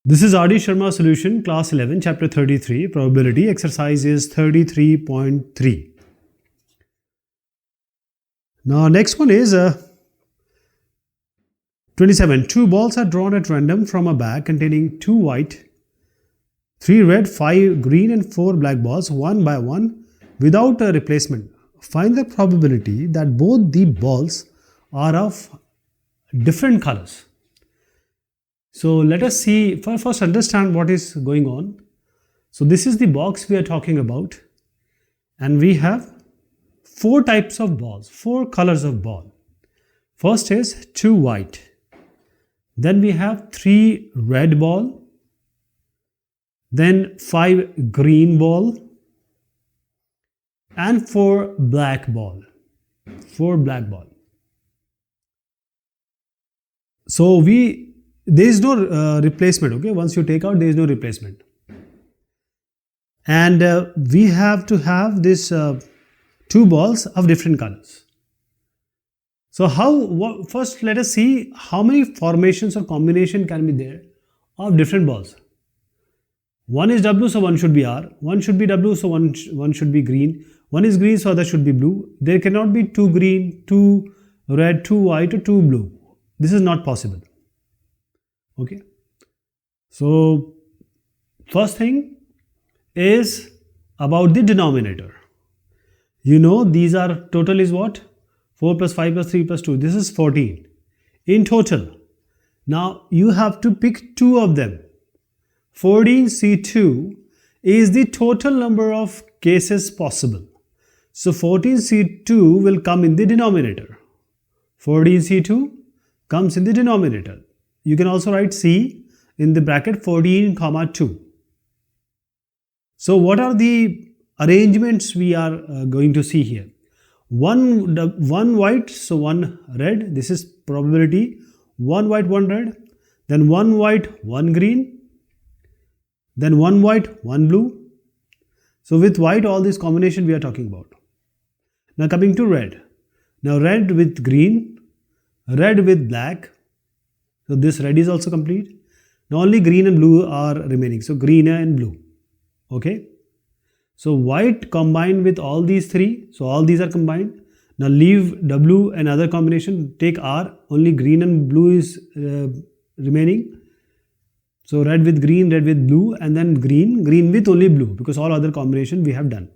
This is R.D. Sharma solution, class 11, chapter 33, probability, exercise is 33.3. Now, next one is 27. Two balls are drawn at random from a bag containing 2 white, 3 red, 5 green and 4 black balls, one by one, without a replacement. Find the probability that both the balls are of different colors. So let us see, first understand what is going on. So this is the box we are talking about, and we have 4 types of balls, 4 colors of ball. First is 2 white, then we have 3 red ball, then 5 green ball and 4 black ball. 4 black ball. So there is no replacement, okay? Once you take out, there is no replacement. And we have to have this 2 balls of different colors. So first let us see how many formations or combination can be there of different balls. One is W, so one should be R. One should be W, so one should be green. One is green, so other should be blue. There cannot be 2 green, 2 red, 2 white or 2 blue. This is not possible. Okay. So first thing is about the denominator. You know, these are, total is what? 4 plus 5 plus 3 plus 2. This is 14 in total. Now you have to pick 2 of them. 14C2 is the total number of cases possible. So 14C2 will come in the denominator. 14C2 comes in the denominator. You can also write C in the bracket 14, 2. So what are the arrangements we are going to see here? One white, so 1 red. This is probability. 1 white, 1 red. Then 1 white, 1 green. Then 1 white, 1 blue. So with white, all this combination we are talking about. Now coming to red. Now red with green, red with black. So this red is also complete. Now only green and blue are remaining. So green and blue. Okay. So white combined with all these 3. So all these are combined. Now leave W and other combination. Take R. Only green and blue is remaining. So red with green, red with blue, and then green with only blue, because all other combination we have done.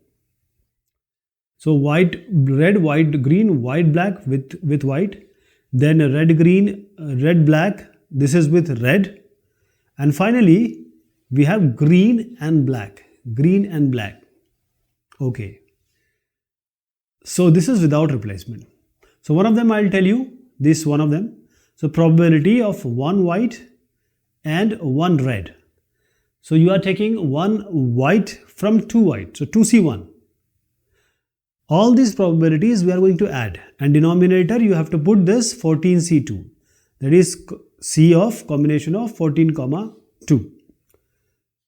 So white, red, white, green, white, black with white. Then red, green, red, black. This is with red. And finally, we have green and black. Green and black. Okay. So this is without replacement. So one of them I'll tell you. This one of them. So probability of 1 white and 1 red. So you are taking 1 white from 2 white. So 2C1. All these probabilities we are going to add, and denominator you have to put this 14C2. That is C of combination of 14, 2.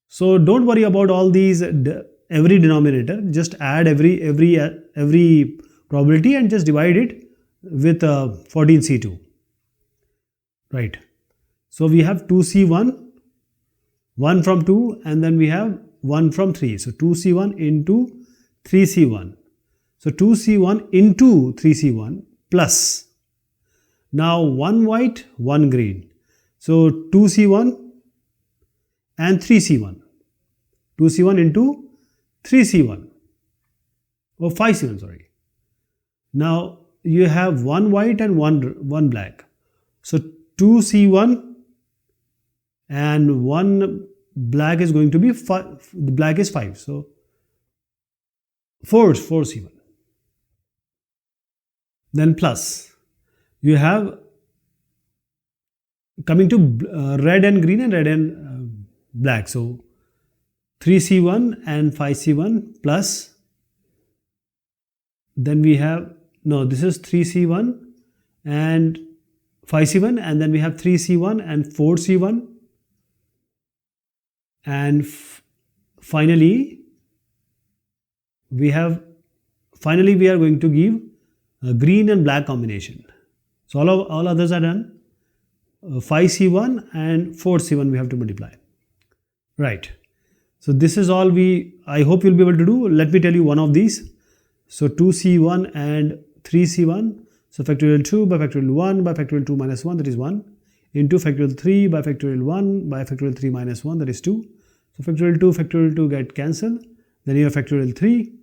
So don't worry about all these, every denominator. Just add every probability and just divide it with 14C2. Right. So we have 2C1, 1 from 2, and then we have 1 from 3. So 2C1 into 3C1. So 2C1 into 3C1 plus. Now 1 white, 1 green. So 2C1 and 3C1. 2C1 into 3C1. Or 5C1, sorry. Now you have 1 white and 1 black. So 2C1 and 1 black is going to be 5. The black is 5. So 4C1. Then plus, you have coming to red and green and red and black. So 3C1 and 5C1 plus, then we have, no, this is 3C1 and 5C1, and then we have 3C1 and 4C1, and finally we are going to give a green and black combination. So all others are done. 5C1 and 4C1 we have to multiply. Right. So this is all I hope you'll be able to do. Let me tell you one of these. So 2c1 and 3c1. So factorial 2 by factorial 1 by factorial 2 minus 1, that is 1, into factorial 3 by factorial 1 by factorial 3 minus 1, that is 2. So factorial 2 get cancelled. Then you have factorial 3.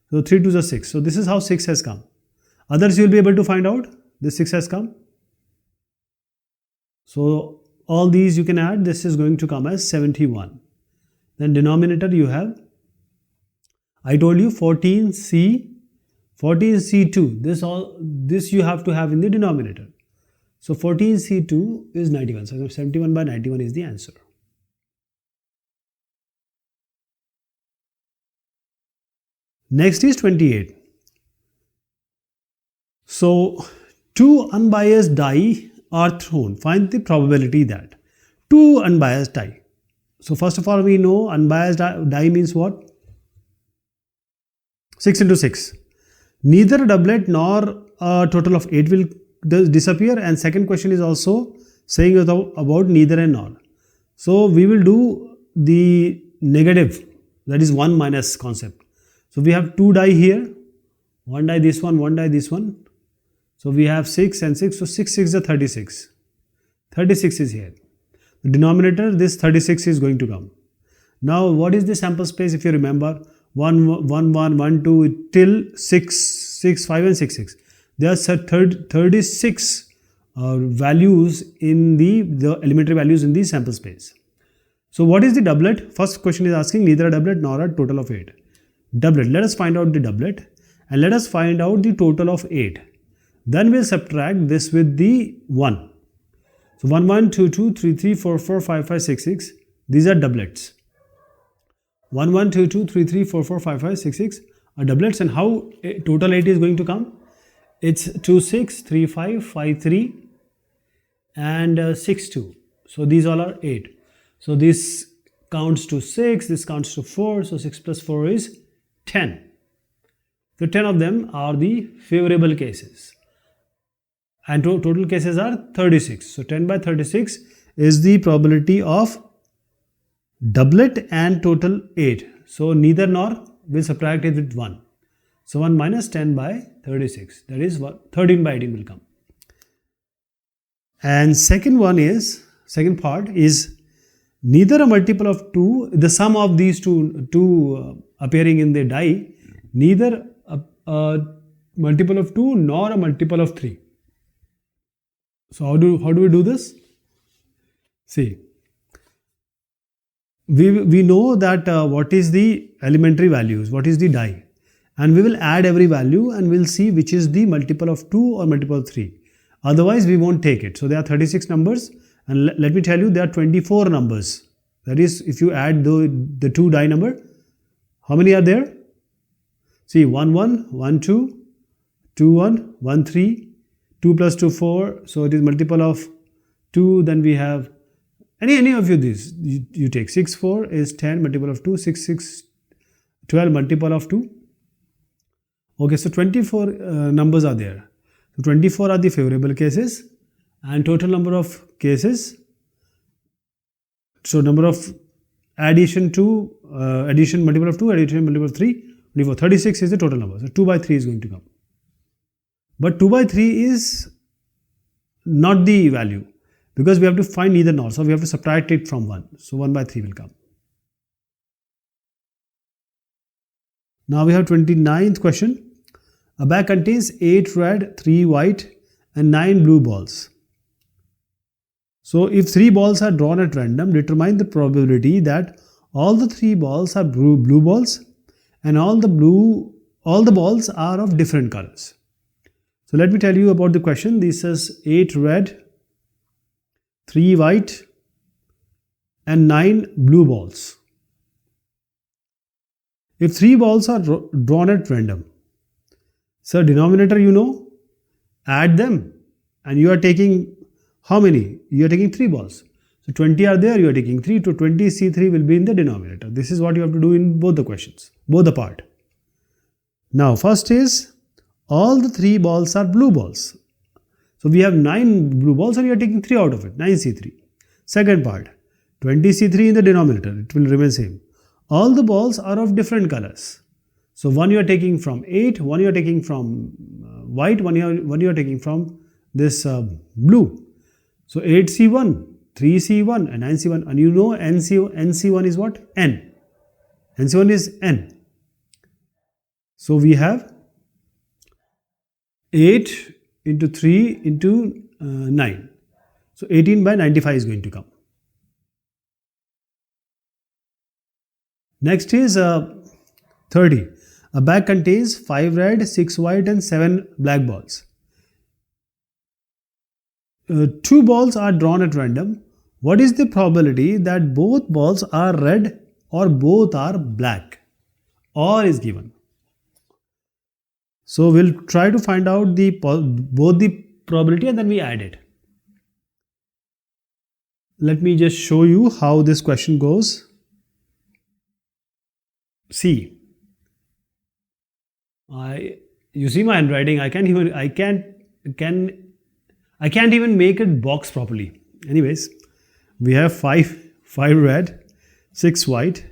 So 3 2s are 6. So this is how 6 has come. Others you will be able to find out. This 6 has come. So all these you can add. This is going to come as 71. Then denominator you have, I told you 14c2. This you have to have in the denominator. So 14c2 is 91. So 71 by 91 is the answer. Next is 28. So two unbiased die are thrown. Find the probability that two unbiased die. So first of all, we know unbiased die means what? 6 into 6. Neither a doublet nor a total of 8 will disappear, and second question is also saying about neither and nor. So we will do the negative, that is 1 minus concept. So we have 2 die here, 1 die this one, 1 die this one. So we have 6 and 6, so 6 6 is 36. 36 is here. The denominator, this 36 is going to come. Now what is the sample space? If you remember, 1 1 1 1 2 till 6 6 5 and 6 6. There are 36 values in the elementary values in the sample space. So what is the doublet? First question is asking neither a doublet nor a total of 8. Doublet. Let us find out the doublet and let us find out the total of 8. Then we'll subtract this with the 1. So 1 1 2 2 3 3 4 4 5 5 6 6. These are doublets. 1 1 2 2 3 3 4 4 5 5 6 6 are doublets. And how total 8 is going to come? It's 2 6 3 5 5 3 and 6 2. So these all are 8. So this counts to 6, this counts to 4. So 6 plus 4 is 10. So 10 of them are the favorable cases. And total cases are 36. So 10 by 36 is the probability of doublet and total 8. So neither nor, will subtract it with 1. So 1 minus 10 by 36. That is what 13 by 18 will come. And second part is neither a multiple of 2, the sum of these two appearing in the die, neither a multiple of 2 nor a multiple of 3. So how do we do this? See, we know that what is the elementary values, what is the die, and we will add every value and we'll see which is the multiple of 2 or multiple of 3. Otherwise we won't take it. So there are 36 numbers, and let me tell you there are 24 numbers. That is, if you add the 2 die number, how many are there? See, 1 1 1 2 2 1 1 3 2 plus 2 4. So it is multiple of 2. Then we have any of these you take. 6 4 is 10, multiple of 2. 6 6 12, multiple of 2. Okay, so 24 numbers are there. So 24 are the favorable cases, and total number of cases. So number of addition multiple of 2, addition multiple of 3, 24. 36 is the total number. So 2 by 3 is going to come. But 2 by 3 is not the value, because we have to find neither nor. So we have to subtract it from 1. So 1 by 3 will come. Now we have 29th question. A bag contains 8 red, 3 white and 9 blue balls. So if 3 balls are drawn at random, determine the probability that all the 3 balls are blue balls and all the balls are of different colors. So let me tell you about the question. This is 8 red, 3 white and 9 blue balls. If 3 balls are drawn at random, so denominator add them, and you are taking how many? You are taking 3 balls. So 20 are there, you are taking 3. To 20 C3 will be in the denominator. This is what you have to do in both the questions, both the part. Now first is all the 3 balls are blue balls. So we have 9 blue balls and you are taking 3 out of it, 9C3. Second part, 20C3 in the denominator, it will remain same. All the balls are of different colors. So one you are taking from 8, one you are taking from white, one you are taking from this blue. So 8C1, 3C1 and 9C1, and you know NC1 is what? N. NC1 is N. So we have 8 into 3 into 9. So 18 by 95 is going to come. Next is 30. A bag contains 5 red, 6 white and 7 black balls. 2 balls are drawn at random. What is the probability that both balls are red or both are black? Or is given. So we'll try to find out both the probability and then we add it. Let me just show you how this question goes. See, you see my handwriting. I can't even make a box properly. Anyways, we have 5 red, 6 white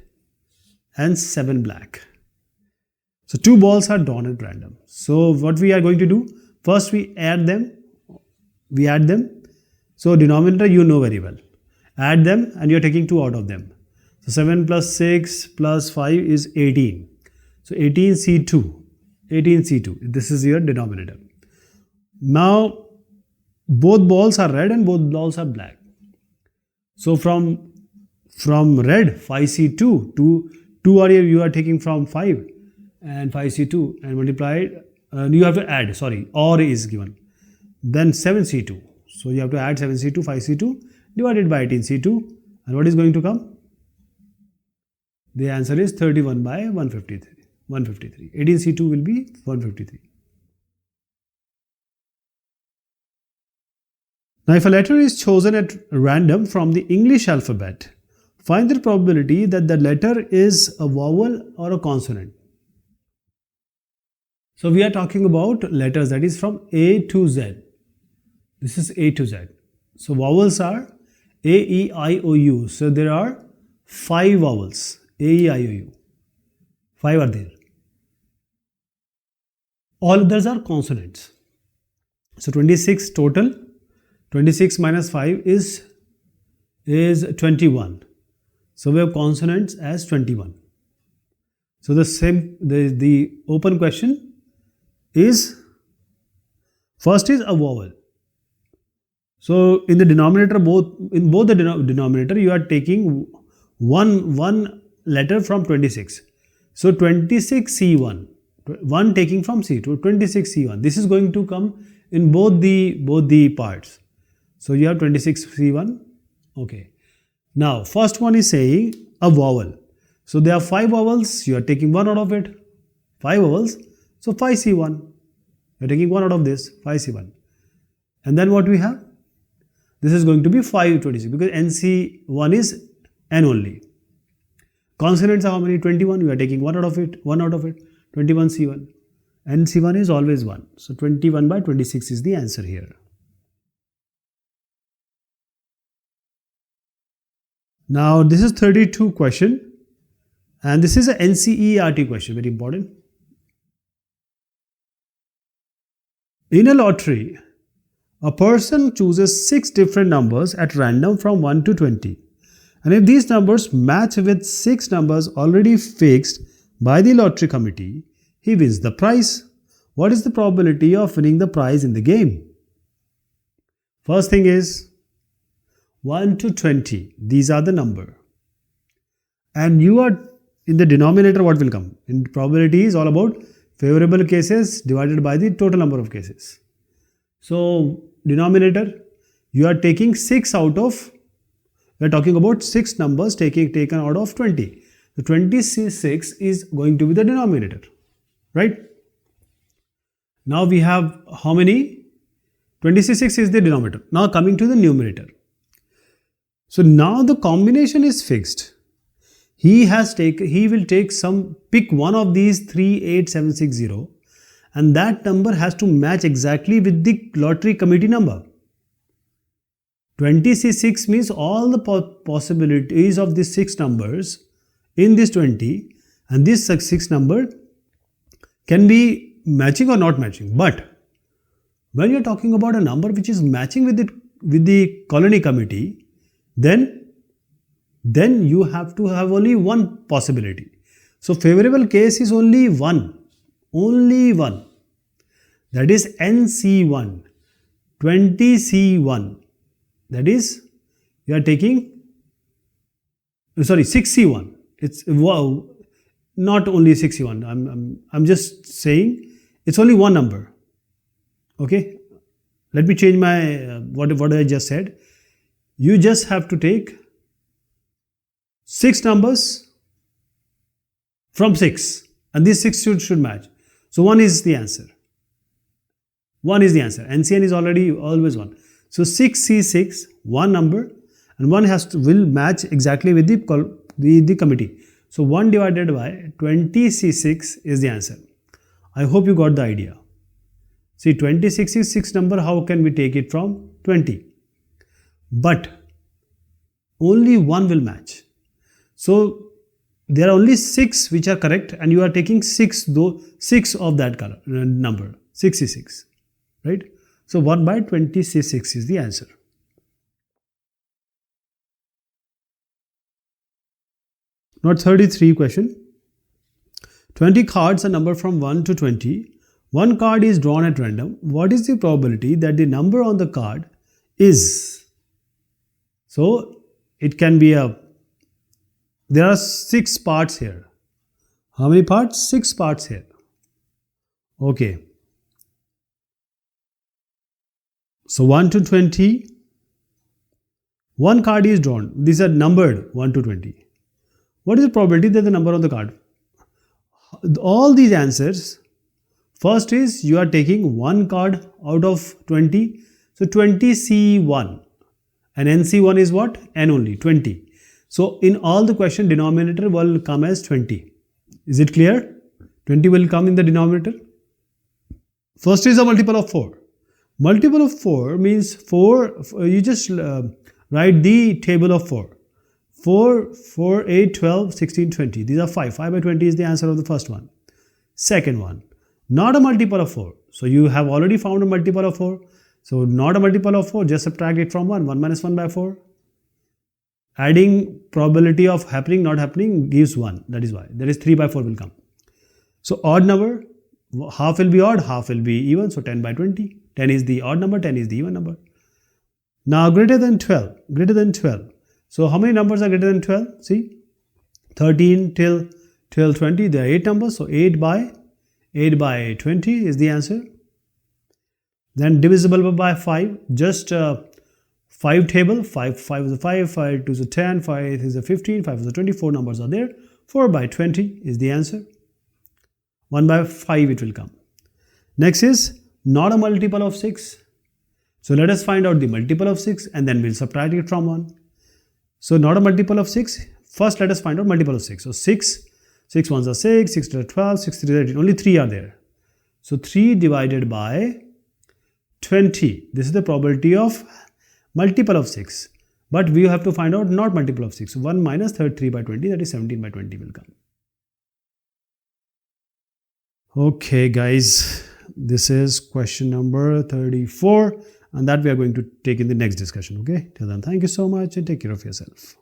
and 7 black. So 2 balls are drawn at random. So what we are going to do, first we add them. So denominator you know very well. Add them and you are taking 2 out of them. So 7 plus 6 plus 5 is 18. So 18C2. This is your denominator. Now both balls are red and both balls are black. So from red 5C2 to 2 are here, you are taking from 5 and 5C2 and multiplied. You have to add, or is given. Then 7C2. So you have to add 7C2, 5C2 divided by 18C2. And what is going to come? The answer is 31 by 153. 18C2 will be 153. Now if a letter is chosen at random from the English alphabet, find the probability that the letter is a vowel or a consonant. So we are talking about letters, that is from A to Z. This is A to Z. So vowels are A, E, I, O, U. So there are 5 vowels. A, E, I, O, U. 5 are there. All others are consonants. So 26 total. 26 minus 5 is 21. So we have consonants as 21. So the open question is, first is a vowel. So in the denominator, in both the denominator, you are taking one letter from 26. So 26C1, 1 taking from C2, 26C1. This is going to come in both the parts. So you have 26C1. Okay. Now first one is saying a vowel. So there are 5 vowels. You are taking 1 out of it. 5 vowels. So 5C1. You are taking 1 out of this. 5C1. And then what we have? This is going to be 526 because NC1 is N only. Consonants are how many? 21. You are taking 1 out of it. 21C1. NC1 is always 1. So 21 by 26 is the answer here. Now this is 32 question and this is a NCERT question, very important. In a lottery, a person chooses 6 different numbers at random from 1 to 20. And if these numbers match with 6 numbers already fixed by the lottery committee, he wins the prize. What is the probability of winning the prize in the game? First thing is 1 to 20. These are the number. And you are in the denominator, what will come? In probability is all about favorable cases divided by the total number of cases. So denominator, you are taking 6 out of, we are talking about 6 numbers taken out of 20. The 26 is going to be the denominator, right? Now we have how many? 26 is the denominator. Now coming to the numerator. So now the combination is fixed. He will take pick one of these 38760 and that number has to match exactly with the lottery committee number. 20C6 means all the possibilities of these 6 numbers in this 20, and this 6 number can be matching or not matching. But when you are talking about a number which is matching with the colony committee, then you have to have only one possibility. So favorable case is only one. That is NC1, 20C1. That is, you are taking, 6C1. It's wow, not only 6C1. I'm just saying it's only one number. Okay, let me change my what I just said. You just have to take 6 numbers from 6, and these 6 should match. So 1 is the answer. 1 is the answer. NCN is always 1. So 6C6, one number, and 1 will match exactly with the committee. So 1 divided by 20C6 is the answer. I hope you got the idea. See, 26 is 6 number. How can we take it from 20? But only 1 will match. So there are only 6 which are correct, and you are taking 6 of that number, 66, right? So 1 by 20C6 is the answer. Note 33 question. 20 cards are numbered from 1 to 20. One card is drawn at random. What is the probability that the number on the card is? So it can be there are 6 parts here. How many parts? 6 parts here. Okay. So 1 to 20. One card is drawn. These are numbered 1 to 20. What is the probability that the number on the card? All these answers, first is you are taking one card out of 20. So 20C1. And NC1 is what? N only, 20. So in all the question, denominator will come as 20. Is it clear? 20 will come in the denominator. First is a multiple of 4. Multiple of 4 means 4, you just write the table of 4. 4, 8, 12, 16, 20. These are 5. 5 by 20 is the answer of the first one. Second one, not a multiple of 4. So you have already found a multiple of 4. So not a multiple of 4, just subtract it from 1. 1 minus 1 by 4. Adding probability of happening, not happening gives 1. That is why. That is 3 by 4 will come. So odd number, half will be odd, half will be even. So 10 by 20. 10 is the odd number, 10 is the even number. Now greater than 12. Greater than 12. So how many numbers are greater than 12? See, 13 till 20. There are 8 numbers. So 8 by 20 is the answer. Then divisible by 5. Just 5 table. 5 is a 5, 5 2 is a 10, 5 is a 15, 5 is a 24 numbers are there. 4 by 20 is the answer. 1 by 5 it will come. Next is not a multiple of 6. So let us find out the multiple of 6 and then we'll subtract it from 1. So not a multiple of 6. First let us find out multiple of 6. So 6 ones are 6, 6 to 12, 6 to 13. Only 3 are there. So 3 divided by 20. This is the probability of multiple of 6. But we have to find out not multiple of 6. So 1 minus 3 by 20, that is 17 by 20 will come. Okay guys, this is question number 34 and that we are going to take in the next discussion. Okay, till then thank you so much and take care of yourself.